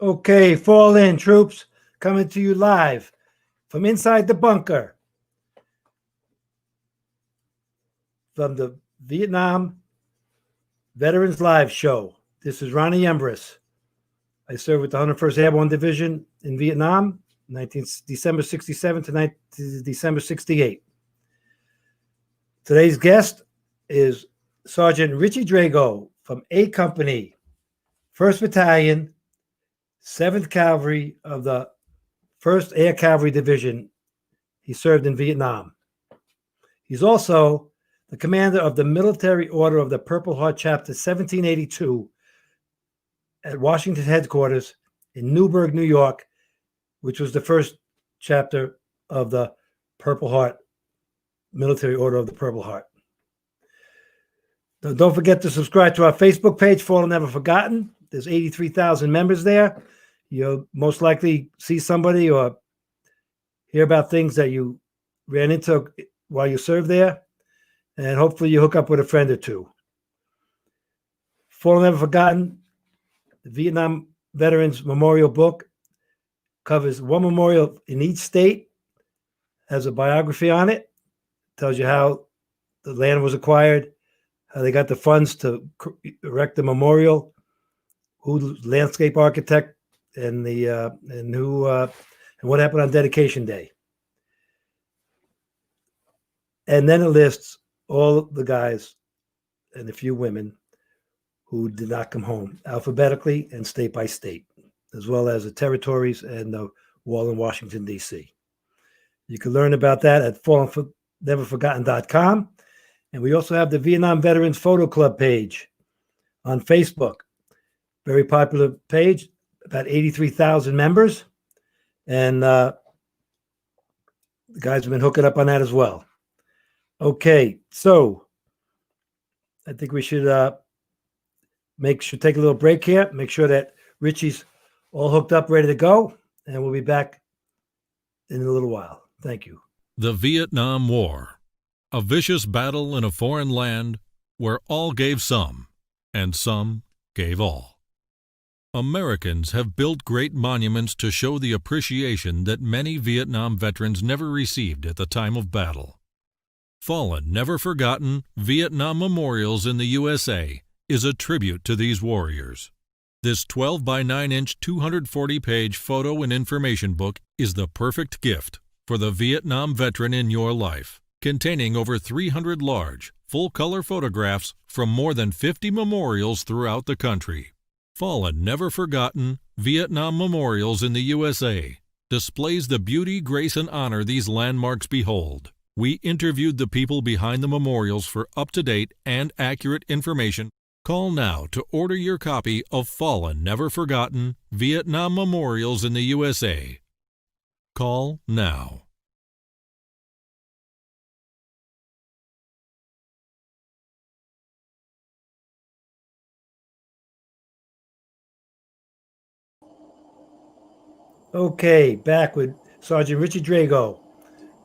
Okay, fall in, troops. Coming to you live from inside the bunker from the Vietnam Veterans Live Show. This is Ronny Ymbras. I served with the 101st Airborne Division in Vietnam, December 67 to December 68. Today's guest is Sergeant Rich Drago from A Company, 1st Battalion, 7th Cavalry of the 1st Air Cavalry Division. He served in Vietnam. He's also the commander of the Military Order of the Purple Heart Chapter 1782 at Washington headquarters in Newburgh, New York, which was the first chapter of the Purple Heart, Military Order of the Purple Heart. Don't forget to subscribe to our Facebook page, Fallen Never Forgotten. There's 83,000 members there. You'll most likely see somebody or hear about things that you ran into while you served there. And hopefully you hook up with a friend or two. Fallen Never Forgotten, the Vietnam Veterans Memorial Book, covers one memorial in each state, has a biography on it, tells you how the land was acquired, how they got the funds to erect the memorial, who the landscape architect, and what happened on dedication day. And then it lists all the guys and a few women who did not come home, alphabetically and state by state, as well as the territories and the wall in Washington, D.C. You can learn about that at fallenneverforgotten.com. And we also have the Vietnam Veterans Photo Club page on Facebook. Very popular page, about 83,000 members. And the guys have been hooking up on that as well. Okay, so I think we should take a little break here, make sure that Richie's all hooked up, ready to go, and we'll be back in a little while. Thank you. The Vietnam War, a vicious battle in a foreign land where all gave some, and some gave all. Americans have built great monuments to show the appreciation that many Vietnam veterans never received at the time of battle. Fallen Never Forgotten Vietnam Memorials in the USA is a tribute to these warriors. This 12 by 9-inch 240-page photo and information book is the perfect gift for the Vietnam veteran in your life. containing over 300 large, full-color photographs from more than 50 memorials throughout the country. Fallen Never Forgotten Vietnam Memorials in the USA displays the beauty, grace, and honor these landmarks behold. We interviewed the people behind the memorials for up-to-date and accurate information. Call now to order your copy of Fallen Never Forgotten Vietnam Memorials in the USA. Call now. Okay, back with Sergeant Richie Drago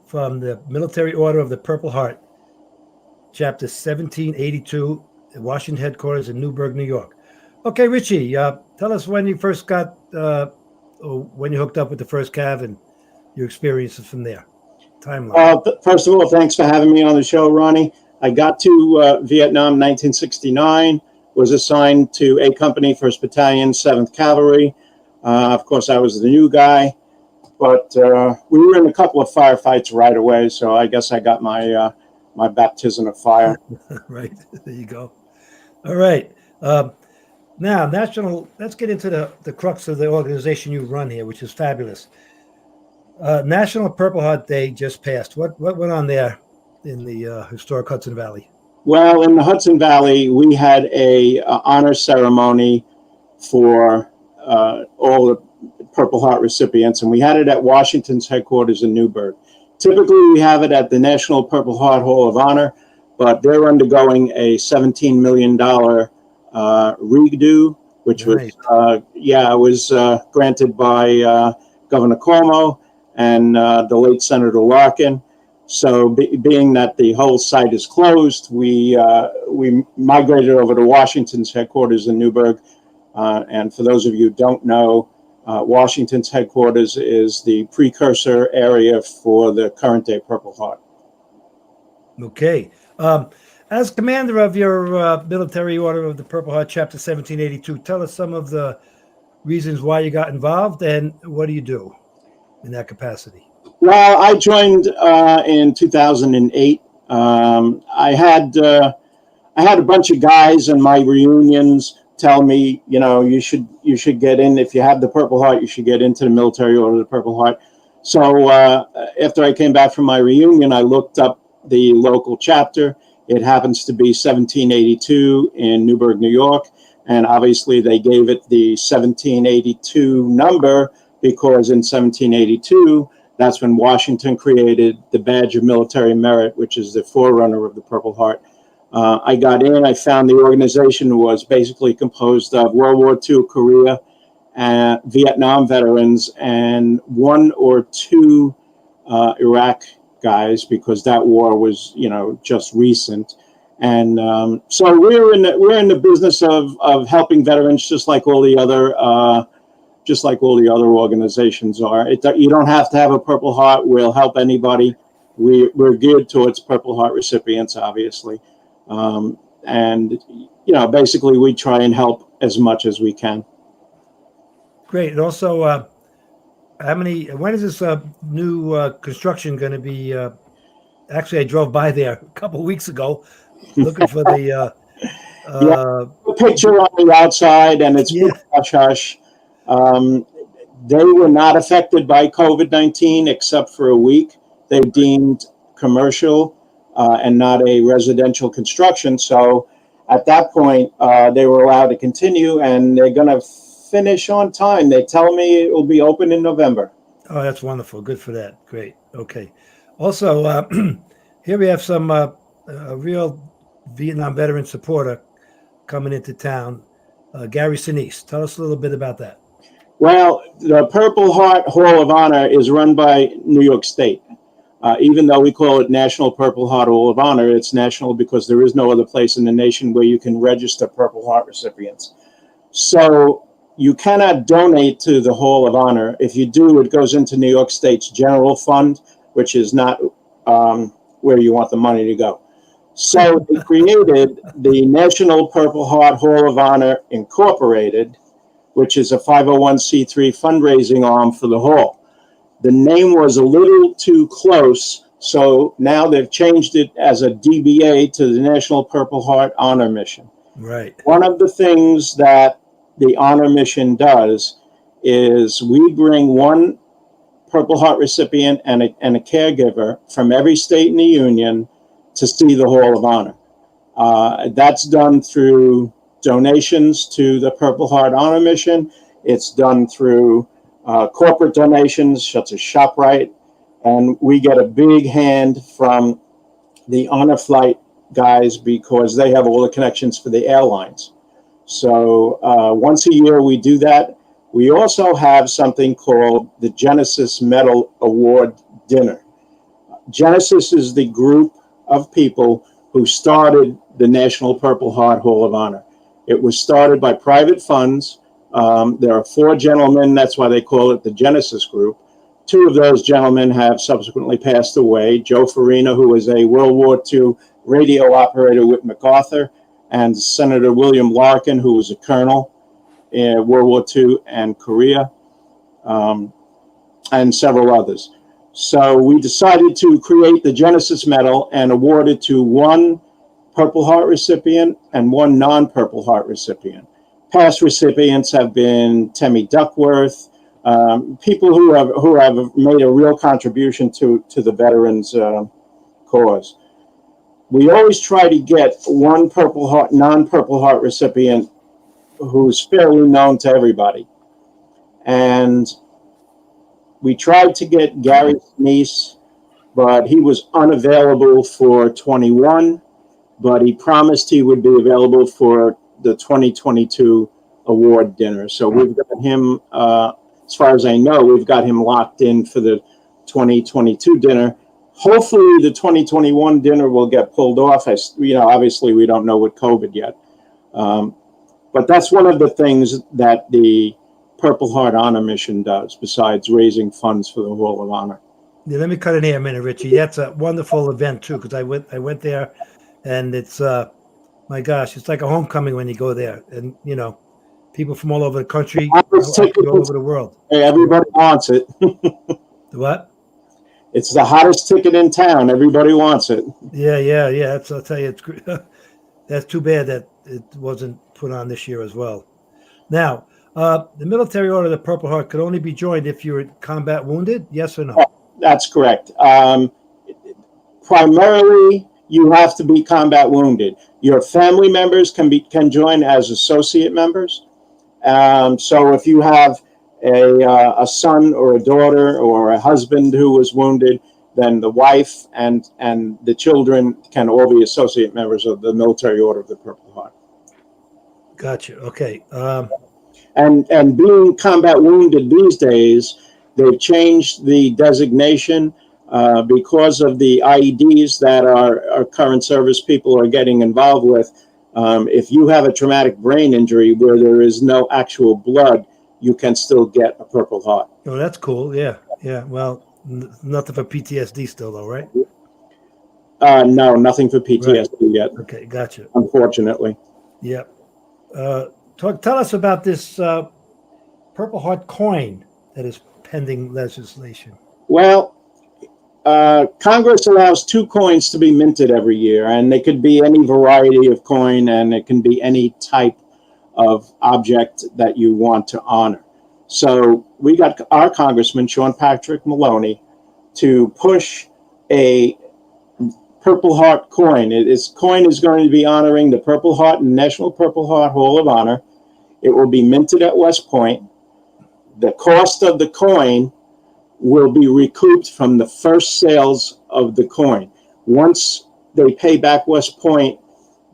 from the Military Order of the Purple Heart, Chapter 1782, Washington headquarters in Newburgh, New York. Okay, Richie, tell us when you first got, or when you hooked up with the first Cav and your experiences from there. Timeline. First of all, thanks for having me on the show, Ronnie. I got to Vietnam in 1969, was assigned to A Company, 1st Battalion, 7th Cavalry. Of course, I was the new guy, but we were in a couple of firefights right away, so I guess I got my my baptism of fire. Right, there you go. All right. Now, let's get into the crux of the organization you run here, which is fabulous. National Purple Heart Day just passed. What went on there in the historic Hudson Valley? Well, in the Hudson Valley, we had a honor ceremony for all the Purple Heart recipients, and we had it at Washington's headquarters in Newburgh. Typically, we have it at the National Purple Heart Hall of Honor, but they're undergoing a $17 million redo, which was, was granted by Governor Cuomo and the late Senator Larkin. So being that the whole site is closed, we migrated over to Washington's headquarters in Newburgh. And for those of you who don't know, Washington's headquarters is the precursor area for the current day Purple Heart. Okay. As commander of your Military Order of the Purple Heart, Chapter 1782, tell us some of the reasons why you got involved and what do you do in that capacity? Well, I joined in 2008. I had a bunch of guys in my reunions tell me, you know, you should get in. If you have the Purple Heart, you should get into the Military Order of the Purple Heart. So after I came back from my reunion, I looked up the local chapter. It happens to be 1782 in Newburgh, New York. And obviously they gave it the 1782 number because in 1782, that's when Washington created the Badge of Military Merit, which is the forerunner of the Purple Heart. I got in, I found the organization was basically composed of World War II, Korea, and Vietnam veterans, and one or two Iraq guys, because that war was, you know, just recent. And so we're in the business of helping veterans, just like all the other organizations are. You don't have to have a Purple Heart. We'll help anybody. We're geared towards Purple Heart recipients, obviously. And, you know, basically we try and help as much as we can. Great. And also, when is this new construction going to be? Actually, I drove by there a couple of weeks ago looking for the picture on the outside, and it's hush hush. They were not affected by COVID-19 except for a week. They deemed commercial and not a residential construction. So at that point, they were allowed to continue, and they're going to finish on time. They tell me it will be open in November. Oh, that's wonderful. Good for that. Great. Okay. Also, here we have some a real Vietnam veteran supporter coming into town, Gary Sinise. Tell us a little bit about that. Well, the Purple Heart Hall of Honor is run by New York State. Even though we call it National Purple Heart Hall of Honor, it's national because there is no other place in the nation where you can register Purple Heart recipients. So you cannot donate to the Hall of Honor. If you do, it goes into New York State's general fund, which is not where you want the money to go. So they created the National Purple Heart Hall of Honor Incorporated, which is a 501c3 fundraising arm for the hall. The name was a little too close, So now they've changed it as a DBA to the National Purple Heart Honor Mission. Right. One of the things that the Honor Mission does is we bring one Purple Heart recipient and a caregiver from every state in the union to see the Hall of Honor. That's done through donations to the Purple Heart Honor Mission. It's done through corporate donations such as ShopRite, and we get a big hand from the Honor Flight guys because they have all the connections for the airlines. So once a year we do that. We also have something called the Genesis Medal Award Dinner. Genesis is the group of people who started the National Purple Heart Hall of Honor. It was started by private funds. There are 4 gentlemen, that's why they call it the Genesis Group. 2 of those gentlemen have subsequently passed away. Joe Farina, who was a World War II radio operator with MacArthur, and Senator William Larkin, who was a colonel in World War II and Korea, and several others. So we decided to create the Genesis Medal and award it to one Purple Heart recipient and one non-Purple Heart recipient. Past recipients have been Temmie Duckworth, people who have made a real contribution to the veterans' cause. We always try to get one Purple Heart, non-Purple Heart recipient who's fairly known to everybody. And we tried to get Gary Sinise, but he was unavailable for 21, but he promised he would be available for the 2022 award dinner. So we've got him, as far as I know, we've got him locked in for the 2022 dinner. Hopefully the 2021 dinner will get pulled off. Obviously we don't know with COVID yet. But that's one of the things that the Purple Heart Honor Mission does, besides raising funds for the Hall of Honor. Yeah, let me cut in here a minute, Richie. That's a wonderful event too, because I went there, and it's my gosh, it's like a homecoming when you go there, and people from all over the country, actually all over the world. Hey, everybody wants it. What? It's the hottest ticket in town. Everybody wants it. Yeah. I'll tell you, it's that's too bad that it wasn't put on this year as well. Now, the Military Order of the Purple Heart could only be joined if you're combat wounded. Yes or no? That's correct. Primarily, you have to be combat wounded. Your family members can join as associate members. So if you have a son or a daughter or a husband who was wounded, then the wife and the children can all be associate members of the Military Order of the Purple Heart. Gotcha. Okay. And being combat wounded these days, they've changed the designation because of the IEDs that our current service people are getting involved with. If you have a traumatic brain injury where there is no actual blood, you can still get a Purple Heart. Oh, that's cool. Yeah. Well, nothing for PTSD still, though, right? No, nothing for PTSD yet. Okay, gotcha. Unfortunately. Yep. Tell us about this Purple Heart coin that is pending legislation. Well, Congress allows 2 coins to be minted every year, and they could be any variety of coin, and it can be any type of object that you want to honor. So we got our Congressman, Sean Patrick Maloney, to push a Purple Heart coin. Coin is going to be honoring the Purple Heart and National Purple Heart Hall of Honor. It will be minted at West Point. The cost of the coin will be recouped from the first sales of the coin. Once they pay back West Point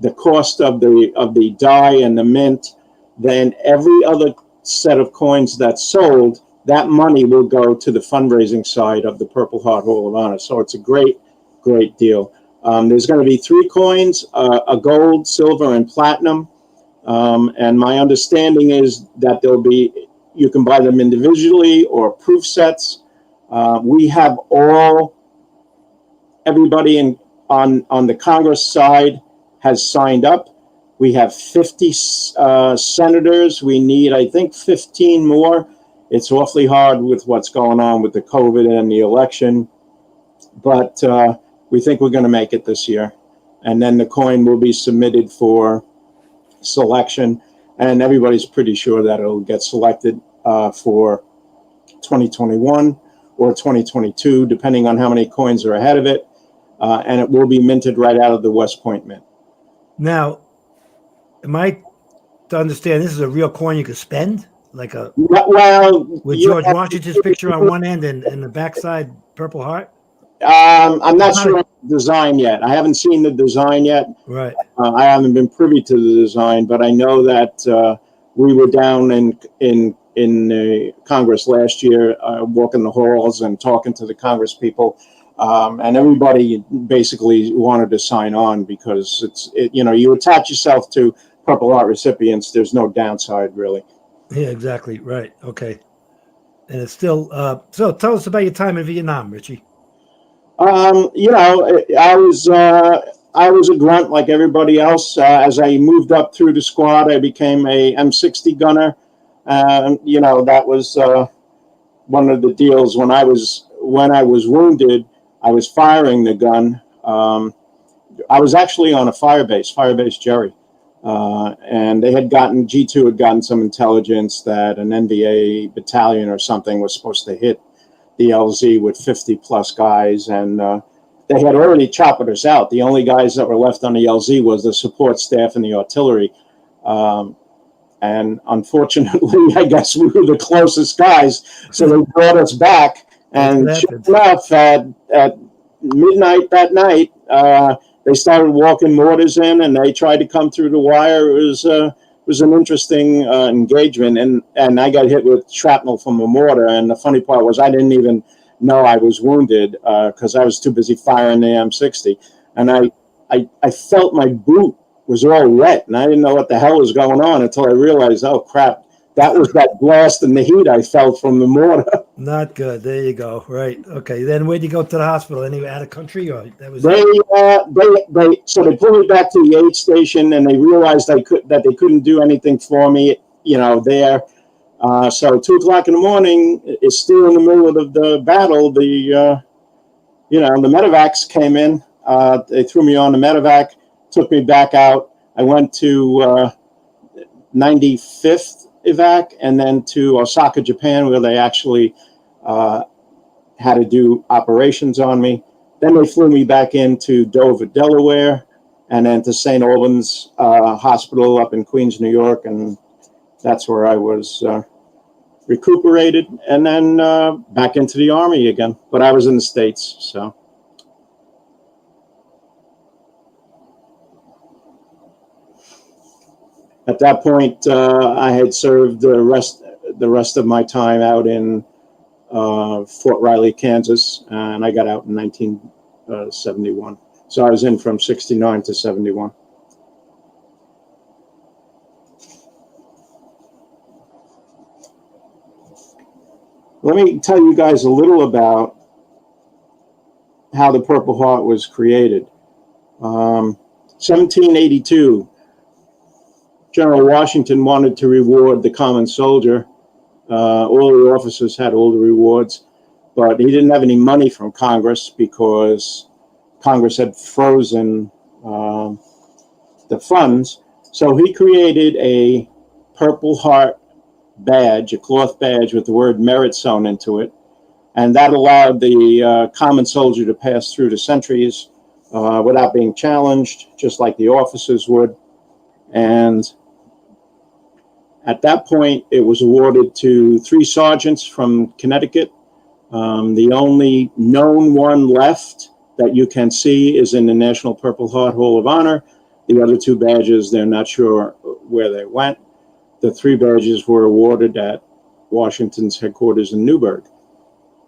the cost of the die and the mint, then every other set of coins that's sold, that money will go to the fundraising side of the Purple Heart Hall of Honor. So it's a great deal. There's going to be 3 coins, a gold, silver, and platinum. And my understanding is that you can buy them individually or proof sets. We have everybody on the Congress side has signed up. We have 50 senators. We need, I think, 15 more. It's awfully hard with what's going on with the COVID and the election. but we think we're going to make it this year. And then the coin will be submitted for selection, and everybody's pretty sure that it'll get selected for 2021 or 2022, depending on how many coins are ahead of it. And it will be minted right out of the West Point Mint. Now, am I to understand this is a real coin you could spend? Like a Well, with George Washington's picture on one end and the backside Purple Heart? I'm not sure of the design yet. I haven't seen the design yet. Right. I haven't been privy to the design, but I know that we were down in Congress last year, walking the halls and talking to the Congress people, and everybody basically wanted to sign on because you attach yourself to Purple Heart recipients. There's no downside really. Yeah, exactly. Right. Okay. And it's still so tell us about your time in Vietnam, Richie. I was a grunt like everybody else. As I moved up through the squad, I became a M60 gunner. That was one of the deals. When I was wounded, I was firing the gun. I was actually on a Firebase Jerry, and they had gotten G2 had gotten some intelligence that an NVA battalion or something was supposed to hit the LZ with 50 plus guys, and they had already chopped us out. The only guys that were left on the LZ was the support staff and the artillery. And unfortunately, I guess we were the closest guys, so they brought us back. And sure enough, at midnight that night, they started walking mortars in, and they tried to come through the wire. It was an interesting engagement, and I got hit with shrapnel from a mortar. And the funny part was I didn't even know I was wounded because I was too busy firing the M60. And I felt my boot was all wet, and I didn't know what the hell was going on until I realized, oh crap, that was that blast and the heat I felt from the mortar. Not good. There you go. Right. Okay. Then where'd you go to the hospital? Anywhere out of country, or that was they pulled me back to the aid station, and they realized they couldn't do anything for me, there. So 2:00 in the morning, it's still in the middle of the battle. The medevacs came in. They threw me on the medevac, took me back out. I went to 95th evac, and then to Osaka, Japan, where they actually had to do operations on me. Then they flew me back into Dover, Delaware, and then to St. Albans Hospital up in Queens, New York, and that's where I was recuperated, and then back into the Army again. But I was in the States, so. At that point, I had served the rest of my time out in Fort Riley, Kansas, and I got out in 1971. So I was in from 69 to 71. Let me tell you guys a little about how the Purple Heart was created. 1782. General Washington wanted to reward the common soldier. All the officers had all the rewards, but he didn't have any money from Congress because Congress had frozen the funds. So he created a Purple Heart badge, a cloth badge with the word merit sewn into it. And that allowed the common soldier to pass through the sentries without being challenged, just like the officers would. And at that point, it was awarded to 3 sergeants from Connecticut. The only known one left that you can see is in the National Purple Heart Hall of Honor. The other 2 badges, they're not sure where they went. The 3 badges were awarded at Washington's headquarters in Newburgh.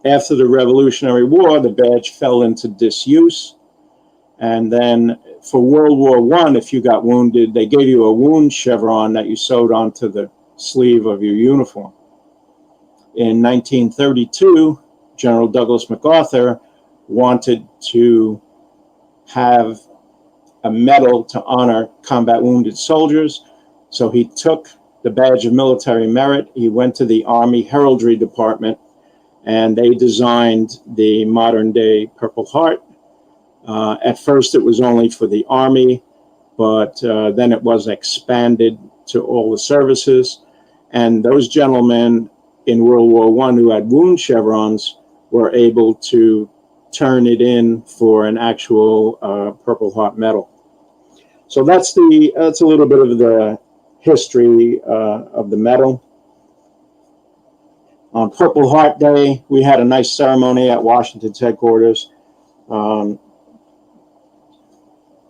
After the Revolutionary War, the badge fell into disuse. And then for World War I, if you got wounded, they gave you a wound chevron that you sewed onto the sleeve of your uniform. In 1932, General Douglas MacArthur wanted to have a medal to honor combat wounded soldiers. So he took the badge of military merit. He went to the Army Heraldry Department and they designed the modern day Purple Heart. At first, it was only for the Army, but then it was expanded to all the services. And those gentlemen in World War I who had wound chevrons were able to turn it in for an actual Purple Heart medal. So that's a little bit of the history of the medal. On Purple Heart Day, we had a nice ceremony at Washington's headquarters.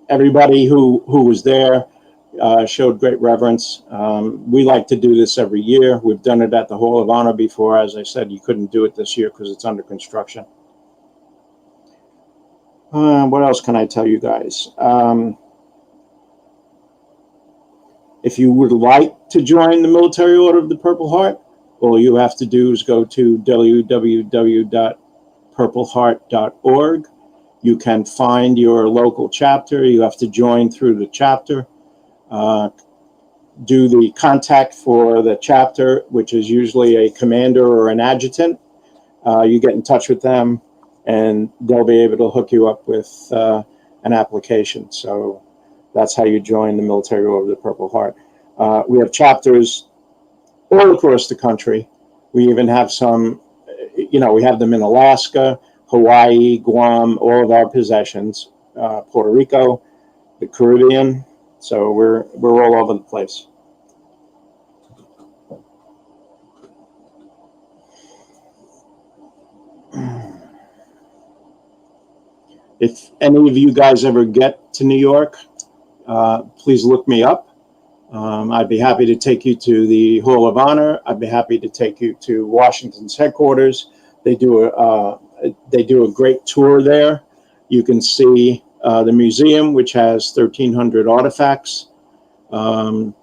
Everybody who was there showed great reverence. We like to do this every year. We've done it at the Hall of Honor before. As I said, you couldn't do it this year because it's under construction. What else can I tell you guys? If you would like to join the Military Order of the Purple Heart, all you have to do is go to www.purpleheart.org. You can find your local chapter. You have to join through the chapter. Do the contact for the chapter, which is usually a commander or an adjutant. You get in touch with them, and they'll be able to hook you up with an application. So that's how you join the Military Order of the Purple Heart. We have chapters all across the country. We even have some, we have them in Alaska, Hawaii, Guam, all of our possessions, Puerto Rico, the Caribbean. So we're all over the place. If any of you guys ever get to New York, please look me up. I'd be happy to take you to the Hall of Honor. I'd be happy to take you to Washington's headquarters. They do a great tour there. You can see the museum, which has 1,300 artifacts. And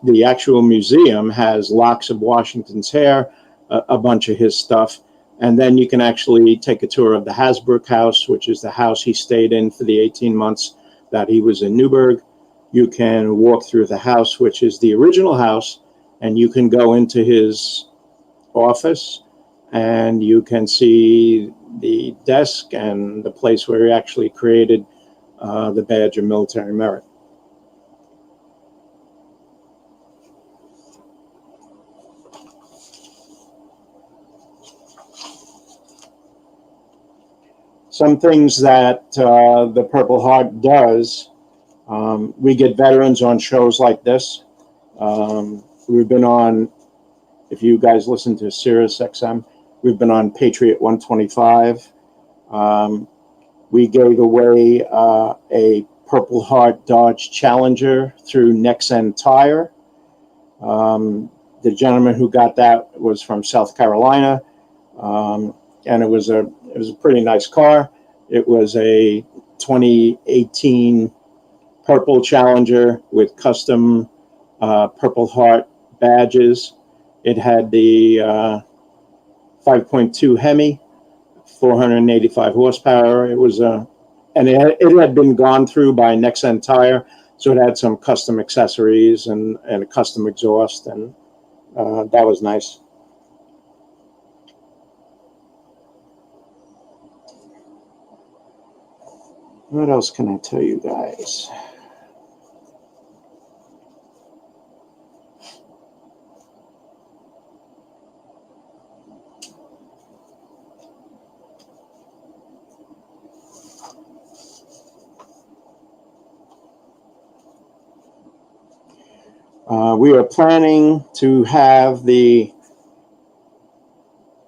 the actual museum has locks of Washington's hair, a bunch of his stuff. And then you can actually take a tour of the Hasbrook House, which is the house he stayed in for the 18 months that he was in Newburgh. You can walk through the house, which is the original house, and you can go into his office, and you can see the desk and the place where he actually created the badge of military merit. Some things that the Purple Heart does, we get veterans on shows like this. We've been on, if you guys listen to Sirius XM, we've been on Patriot 125. We gave away a Purple Heart Dodge Challenger through Nexen Tire. The gentleman who got that was from South Carolina, and it was a pretty nice car. It was a 2018 Purple Challenger with custom Purple Heart badges. It had the 5.2 Hemi, 485 horsepower. It was and it had been gone through by Nexen Tire, so it had some custom accessories and a custom exhaust, and that was nice. What else can I tell you guys? We are planning to have the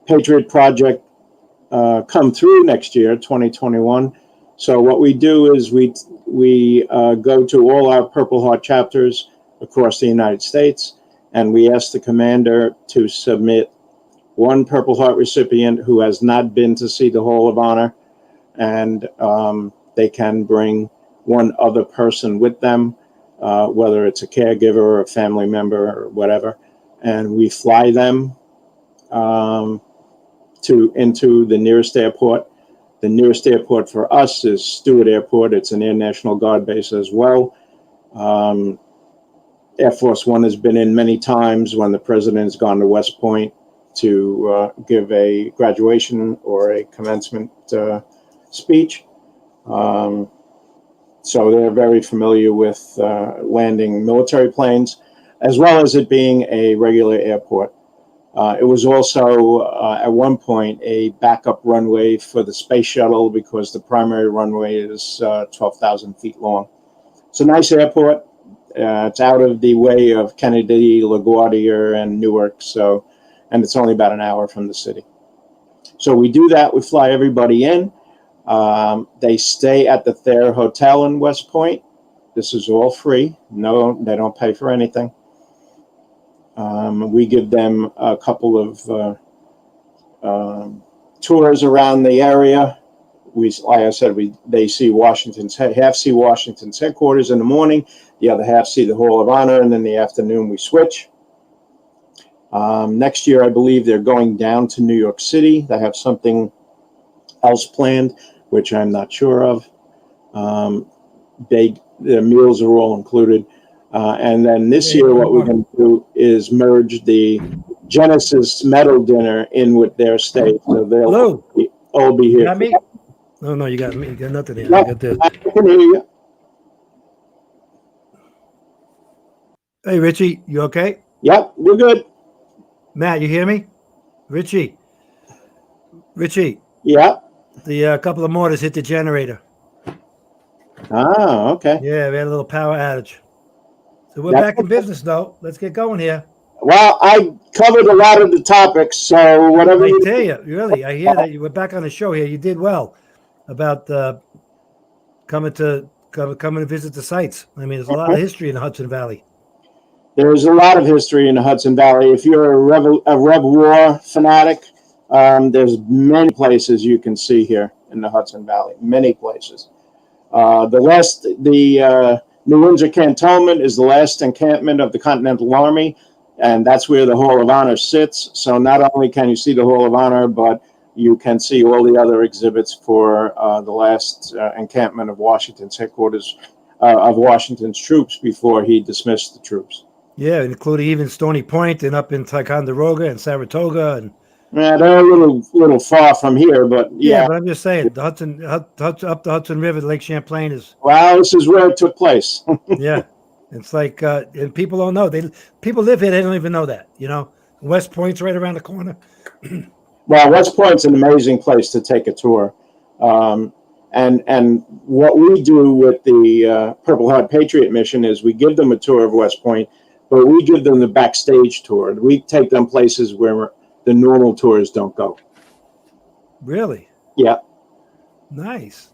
Patriot Project come through next year, 2021. So what we do is we go to all our Purple Heart chapters across the United States, and we ask the commander to submit one Purple Heart recipient who has not been to see the Hall of Honor, and they can bring one other person with them, whether it's a caregiver or a family member or whatever, and we fly them into the nearest airport. The nearest airport for us is Stewart Airport. It's an Air National Guard base as well. Air Force One has been in many times when the president has gone to West Point to give a graduation or a commencement speech. So they're very familiar with landing military planes, as well as it being a regular airport. It was also, at one point, a backup runway for the space shuttle because the primary runway is 12,000 feet long. It's a nice airport. It's out of the way of Kennedy, LaGuardia, and Newark, and it's only about an hour from the city. So we do that. We fly everybody in. They stay at the Thayer Hotel in West Point. This is all free. No, they don't pay for anything. We give them a couple of tours around the area. Like I said, they see half see Washington's headquarters in the morning, the other half see the Hall of Honor, and then in the afternoon we switch. Next year, I believe they're going down to New York City. They have something else planned, which I'm not sure of. Their meals are all included. And then this year, what we're going to do is merge the Genesis Medal Dinner in with their stay. So they'll all be here. You got me? No, you got me. You got nothing here. No, I got this. I can hear you. Hey, Richie, you okay? Yep, we're good. Matt, you hear me? Richie. Yeah. The couple of mortars hit the generator. Ah, okay. Yeah, we had a little power outage. So we're back in business, though. Let's get going here. Well, I covered a lot of the topics, so whatever I you tell you, really, I hear that you were back on the show here. You did well about coming to visit the sites. I mean, there's a lot of history in the Hudson Valley. There's a lot of history in the Hudson Valley. If you're a Rev War fanatic, there's many places you can see here in the Hudson Valley. Many places. The New Windsor Cantonment is the last encampment of the Continental Army, and that's where the Hall of Honor sits. So not only can you see the Hall of Honor, but you can see all the other exhibits for the last encampment of Washington's headquarters, of Washington's troops before he dismissed the troops. Yeah, including even Stony Point and up in Ticonderoga and Saratoga. And yeah, they're a little far from here, but yeah. But I'm just saying, the up the Hudson River, Lake Champlain is. Well, this is where it took place. Yeah, it's like, and people don't know. People live here, they don't even know that. You know, West Point's right around the corner. Well, West Point's an amazing place to take a tour. And what we do with the Purple Heart Patriot Mission is we give them a tour of West Point, but we give them the backstage tour. We take them places where the normal tours don't go. Really? Yeah. Nice.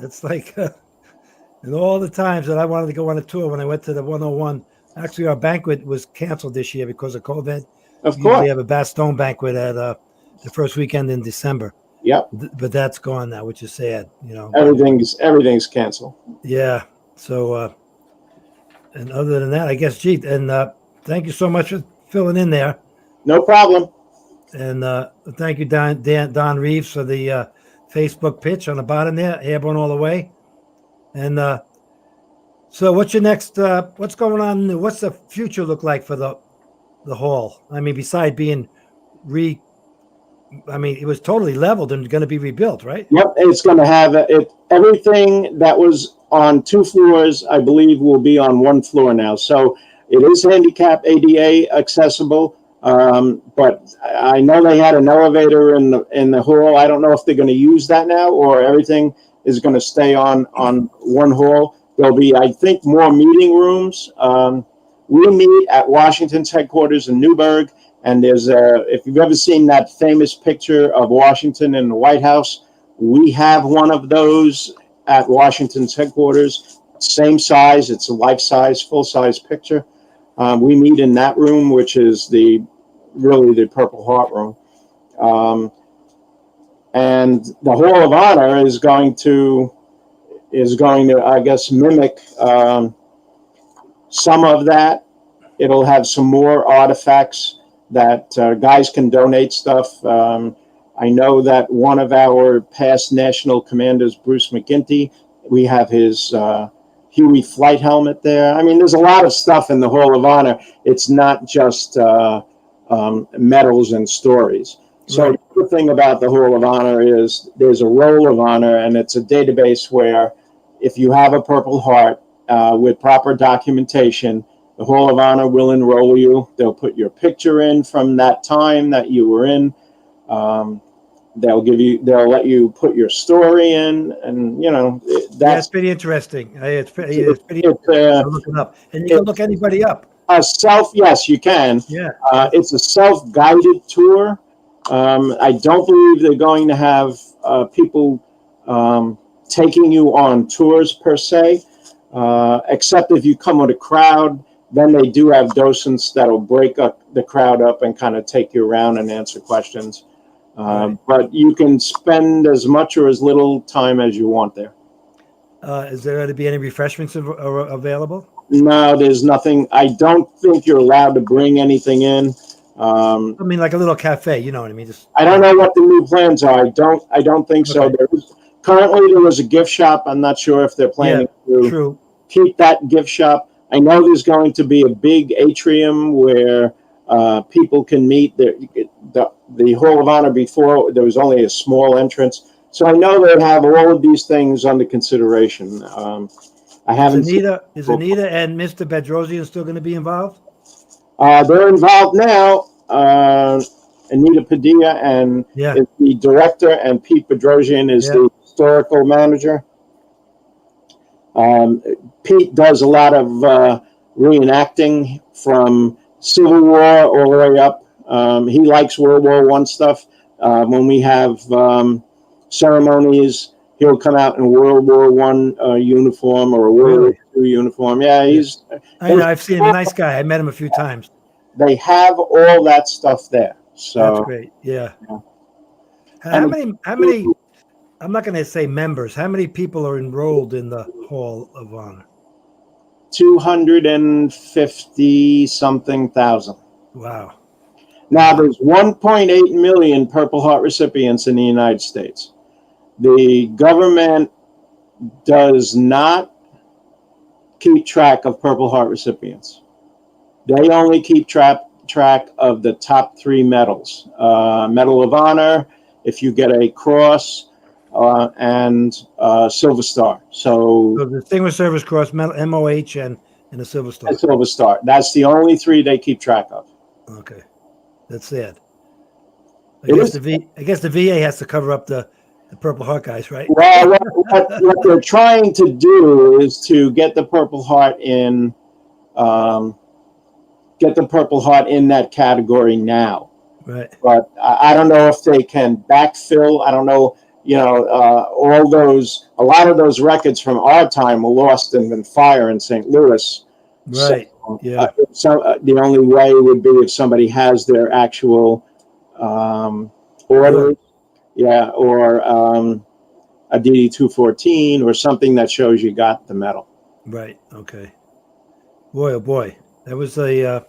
It's like, and all the times that I wanted to go on a tour when I went to the 101, actually our banquet was canceled this year because of COVID. Of course. We have a Bastogne banquet at the first weekend in December. Yep. But that's gone now, which is sad, you know. Everything's canceled. Yeah. So, and other than that, I guess, and thank you so much for filling in there. No problem. And thank you, Don Reeves, for the Facebook pitch on the bottom there, airborne all the way. And so what's your next, what's going on? What's the future look like for the hall? I mean, beside being it was totally leveled and going to be rebuilt, right? Yep, it's going to have everything that was on 2 floors, I believe, will be on 1 floor now. So it is handicap ADA accessible, but I know they had an elevator in the hall. I don't know if they're going to use that now or everything is going to stay on 1 hall. There'll be, I think, more meeting rooms. We meet at Washington's headquarters in Newburgh. And there's if you've ever seen that famous picture of Washington in the White House, we have one of those at Washington's headquarters. Same size, it's a life-size, full-size picture. We meet in that room, which is really the Purple Heart room. And the Hall of Honor is going to, I guess, mimic some of that. It'll have some more artifacts that guys can donate stuff. I know that one of our past national commanders, Bruce McGinty, we have his Huey flight helmet there. I mean, there's a lot of stuff in the Hall of Honor. It's not just a medals and stories. So Right. the good thing about the Hall of Honor is there's a roll of honor, and it's a database where if you have a Purple Heart with proper documentation, the Hall of Honor will enroll you. They'll put your picture in from that time that you were in. They'll let you put your story in, and That's that's pretty interesting. It's pretty it's to look it up, and you can look anybody up. yes, you can. Yeah. It's a self-guided tour. I don't believe they're going to have people taking you on tours per se, except if you come with a crowd. Then they do have docents that'll break up the crowd up and kind of take you around and answer questions. Right. But you can spend as much or as little time as you want there. Is there going to be any refreshments available? No, there's nothing. I don't think you're allowed to bring anything in. I mean, like a little cafe, you know what I mean? Just I don't know what the new plans are. I don't think so. Okay. Currently there was a gift shop. I'm not sure if they're planning to true. keep that gift shop. I know there's going to be a big atrium where people can meet. The Hall of Honor before, there was only a small entrance. So I know they have all of these things under consideration. I haven't Is Anita and Mr. Bedrosian still going to be involved? They're involved now. Anita Padilla is the director, and Pete Bedrosian is the historical manager. Pete does a lot of reenacting from Civil War all the way up. He likes World War I stuff. When we have ceremonies, he'll come out in World War I uniform or a World War II uniform. Yeah, I know. I've seen him. Nice guy. I met him a few times. They have all that stuff there. So that's great. Yeah. How many? I'm not going to say members. How many people are enrolled in the Hall of Honor? 250 something thousand. Wow. Now there's 1.8 million Purple Heart recipients in the United States. The government does not keep track of Purple Heart recipients. They only keep track of the top 3 medals. Medal of Honor, if you get a cross, and Silver Star. So the Distinguished Service Cross, MOH, and a Silver Star. A Silver Star. That's the only 3 they keep track of. Okay. That's sad. I guess the VA has to cover up the Purple Heart guys, right? Well, what they're trying to do is to get the Purple Heart in that category now. Right. But I don't know if they can backfill. I don't know. A lot of those records from our time were lost in the fire in St. Louis. Right. So, the only way would be if somebody has their actual orders, or a DD 214 or something that shows you got the medal. Right. Okay. Boy, oh boy, that was a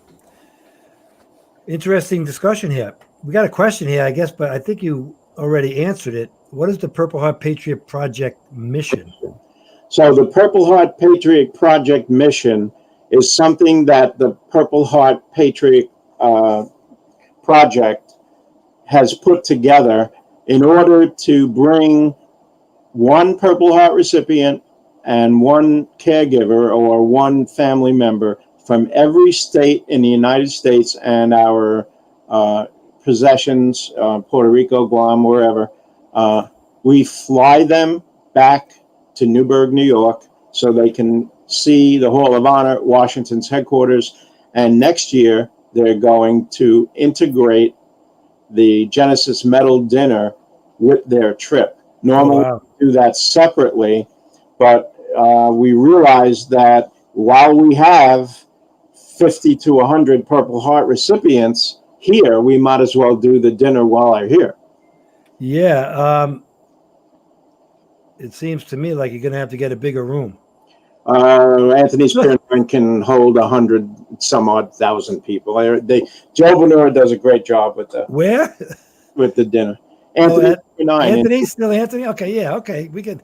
interesting discussion here. We got a question here, I guess, but I think you already answered it. What is the Purple Heart Patriot Project mission? So the Purple Heart Patriot Project mission is something that the Purple Heart Patriot Project has put together in order to bring one Purple Heart recipient and one caregiver or one family member from every state in the United States and our possessions, Puerto Rico, Guam, wherever. We fly them back to Newburgh, New York, so they can see the Hall of Honor, Washington's headquarters. And next year, they're going to integrate the Genesis Medal Dinner with their trip. Normally, we do that separately, but we realized that while we have 50 to 100 Purple Heart recipients here, we might as well do the dinner while they're here. Yeah. It seems to me like you're going to have to get a bigger room. Anthony's Pyramid can hold 100 some odd thousand people. Joe Bonura does a great job with the dinner. Anthony's still Anthony. Okay, yeah, okay. We could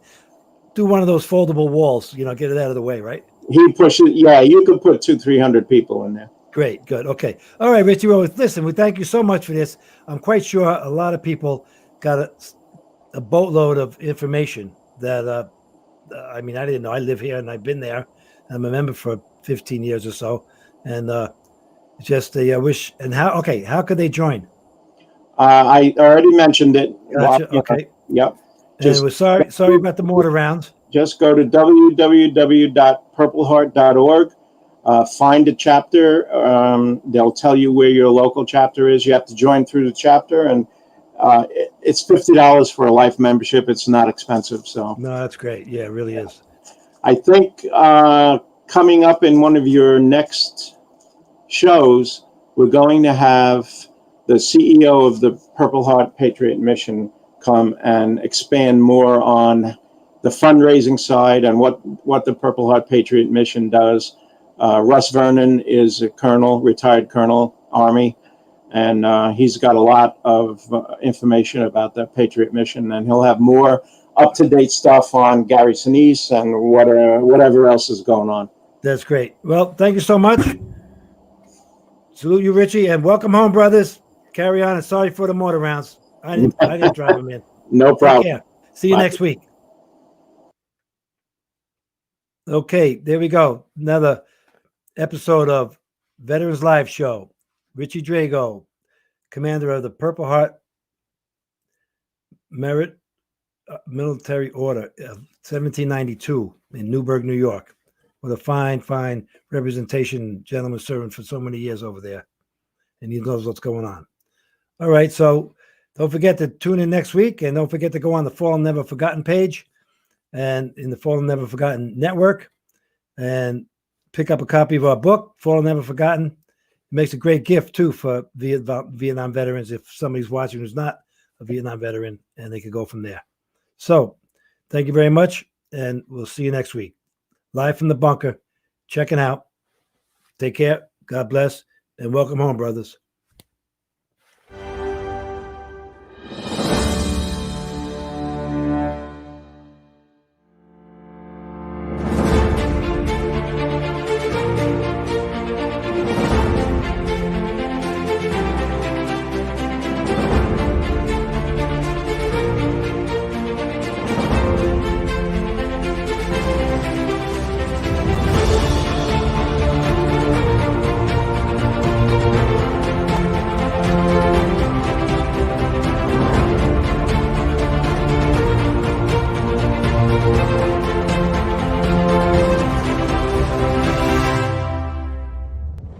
do one of those foldable walls. Get it out of the way, right? He pushes. Yeah, you could put 200-300 people in there. Great, good. Okay. All right, Richie. Well, listen, we thank you so much for this. I'm quite sure a lot of people got a boatload of information that, I mean, I didn't know. I live here and I've been there. I'm a member for 15 years or so. And just I wish, and how could they join? I already mentioned it. Gotcha. You know, Okay. yep. And we're sorry about the mortar rounds. Just go to www.purpleheart.org. Find a chapter. They'll tell you where your local chapter is. You have to join through the chapter, and it's $50 for a life membership. It's not expensive. So No, that's great. Yeah, it really is. I think coming up in one of your next shows, we're going to have the CEO of the Purple Heart Patriot Mission come and expand more on the fundraising side and what the Purple Heart Patriot Mission does. Russ Vernon is a colonel, retired colonel, Army, and he's got a lot of information about the Patriot Mission, and he'll have more up-to-date stuff on Gary Sinise and whatever else is going on. That's great. Well, thank you so much. Salute you, Richie, and welcome home, brothers. Carry on, and sorry for the mortar rounds. I didn't drive them in. No problem. Take care. See you Bye. next week. Okay, there we go. Another episode of Veterans Live Show. Richie Drago, commander of the Purple Heart Merit Military Order of 1792 in Newburgh, New York. What a fine representation, gentleman serving for so many years over there. And he knows what's going on. All right, so don't forget to tune in next week, and don't forget to go on the Fallen Never Forgotten page and in the Fallen Never Forgotten network and pick up a copy of our book, Fallen Never Forgotten. It makes a great gift, too, for Vietnam veterans if somebody's watching who's not a Vietnam veteran, and they could go from there. So thank you very much, and we'll see you next week. Live from the bunker, checking out. Take care. God bless, and welcome home, brothers.